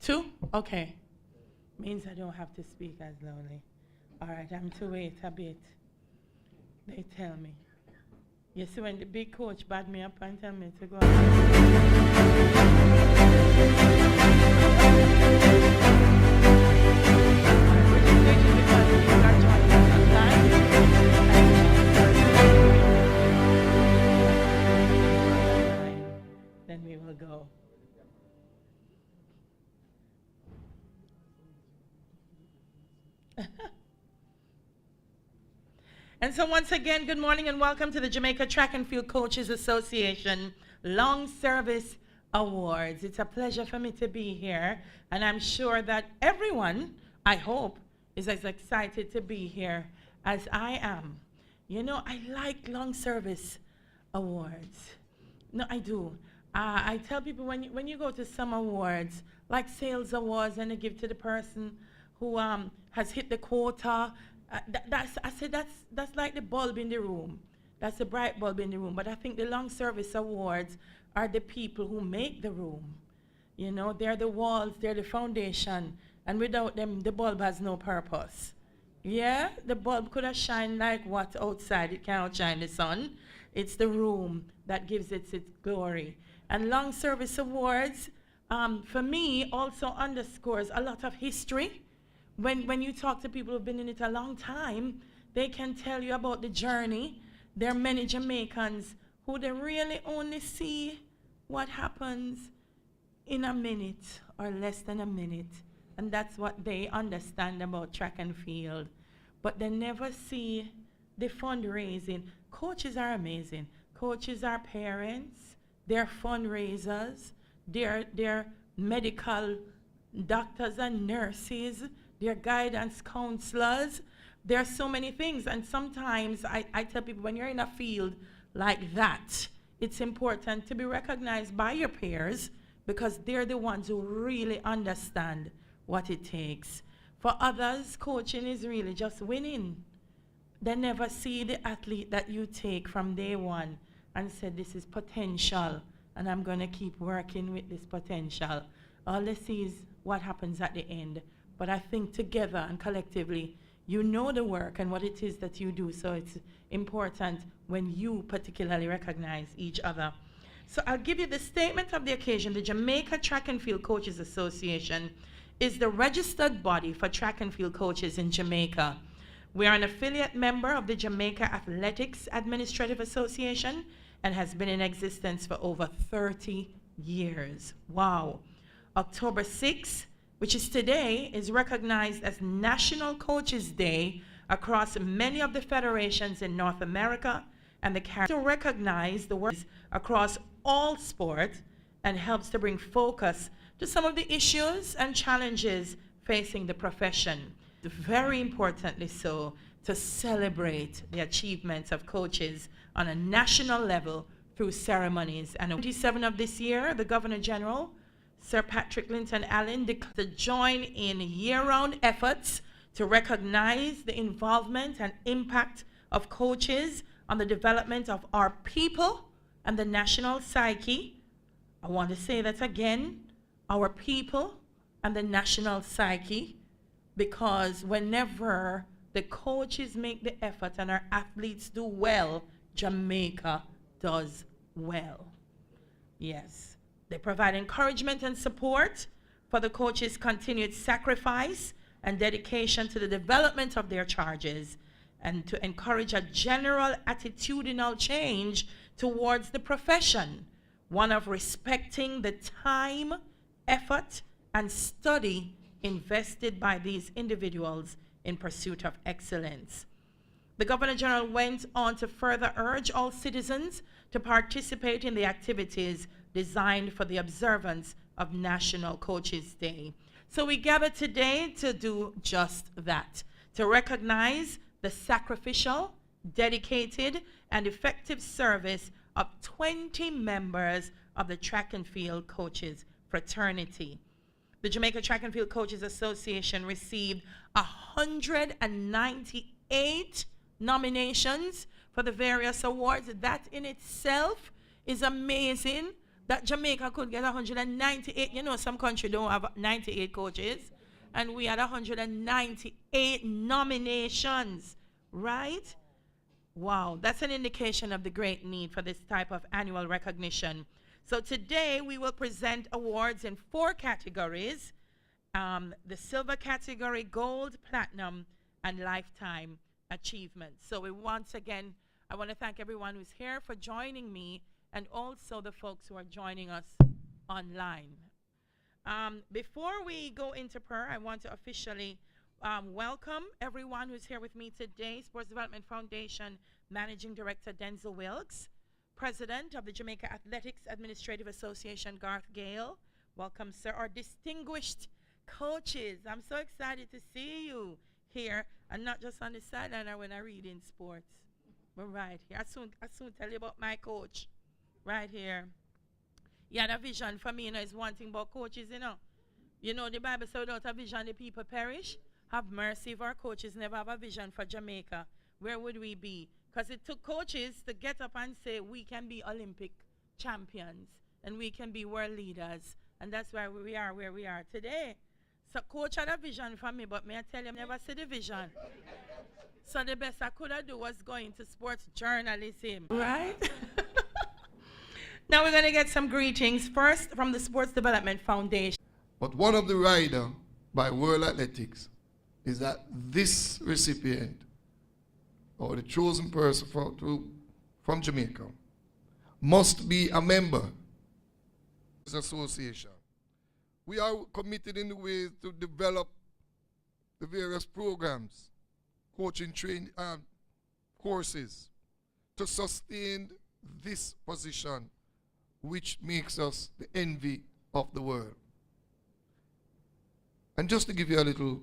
2? Okay. Means I don't have to speak as loudly. All right, I'm to wait a bit. They tell me. You see, when the big coach bad me up and tell me to go. Then we will go. And so once again, good morning and welcome to the Jamaica Track and Field Coaches Association Long Service Awards. It's a pleasure for me to be here, and I'm sure that everyone, I hope, is as excited to be here as I am. You know, I like long service awards. No, I do. I tell people when you go to some awards, like sales awards, and they give to the person who has hit the quota. That's like the bulb in the room. That's the bright bulb in the room. But I think the long service awards are the people who make the room. You know, they're the walls, they're the foundation, and without them, the bulb has no purpose. Yeah, the bulb could have shined like what outside? It can't outshine the sun. It's the room that gives it its glory. And long service awards, for me, also underscores a lot of history. When you talk to people who've been in it a long time, they can tell you about the journey. There are many Jamaicans who they really only see what happens in a minute or less than a minute. And that's what they understand about track and field. But they never see the fundraising. Coaches are amazing. Coaches are parents. They're fundraisers. They're medical doctors and nurses. They're guidance counselors. There are so many things. And sometimes I tell people when you're in a field like that, it's important to be recognized by your peers because they're the ones who really understand what it takes. For others, coaching is really just winning. They never see the athlete that you take from day one and say, this is potential, and I'm going to keep working with this potential. All they see is what happens at the end. But I think together and collectively, you know the work and what it is that you do, so it's important when you particularly recognize each other. So I'll give you the statement of the occasion. The Jamaica Track and Field Coaches Association is the registered body for track and field coaches in Jamaica. We are an affiliate member of the Jamaica Athletics Administrative Association and has been in existence for over 30 years. Wow. October 6th, which is today, is recognized as National Coaches Day across many of the federations in North America and the Caribbean. To recognize the work across all sports and helps to bring focus to some of the issues and challenges facing the profession. Very importantly so, to celebrate the achievements of coaches on a national level through ceremonies. And on 27 of this year, the Governor General, Sir Patrick Linton Allen, declared to join in year-round efforts to recognize the involvement and impact of coaches on the development of our people and the national psyche. I want to say that again, our people and the national psyche, because whenever the coaches make the effort and our athletes do well, Jamaica does well. Yes. They provide encouragement and support for the coaches' continued sacrifice and dedication to the development of their charges and to encourage a general attitudinal change towards the profession, one of respecting the time, effort, and study invested by these individuals in pursuit of excellence. The Governor General went on to further urge all citizens to participate in the activities designed for the observance of National Coaches Day. So we gather today to do just that, to recognize the sacrificial, dedicated, and effective service of 20 members of the Track and Field Coaches Fraternity. The Jamaica Track and Field Coaches Association received 198 nominations for the various awards. That in itself is amazing, that Jamaica could get 198. You know, some country don't have 98 coaches, and we had 198 nominations, right? Wow, that's an indication of the great need for this type of annual recognition. So today we will present awards in 4 categories: the silver category, gold, platinum, and lifetime achievement. So once again, I want to thank everyone who's here for joining me, and also the folks who are joining us online. Before we go into prayer, I want to officially welcome everyone who's here with me today. Sports Development Foundation Managing Director Denzel Wilkes, President of the Jamaica Athletics Administrative Association Garth Gale. Welcome, sir. Our distinguished coaches. I'm so excited to see you here, and not just on the sideline or when I read in sports. But right here. I soon tell you about my coach. Right here. Yeah, the vision for me, is one thing about coaches, You know, the Bible says without a vision, the people perish. Have mercy if our coaches never have a vision for Jamaica. Where would we be? Because it took coaches to get up and say, we can be Olympic champions and we can be world leaders. And that's why we are where we are today. So coach had a vision for me, but may I tell you, I never see the vision. So the best I could have done was go into sports journalism. Right? Now we're going to get some greetings. First, from the Sports Development Foundation. But one of the rider by World Athletics is that this recipient, or the chosen person from Jamaica, must be a member of this association. We are committed in the ways to develop the various programs, coaching training courses, to sustain this position, which makes us the envy of the world. And just to give you a little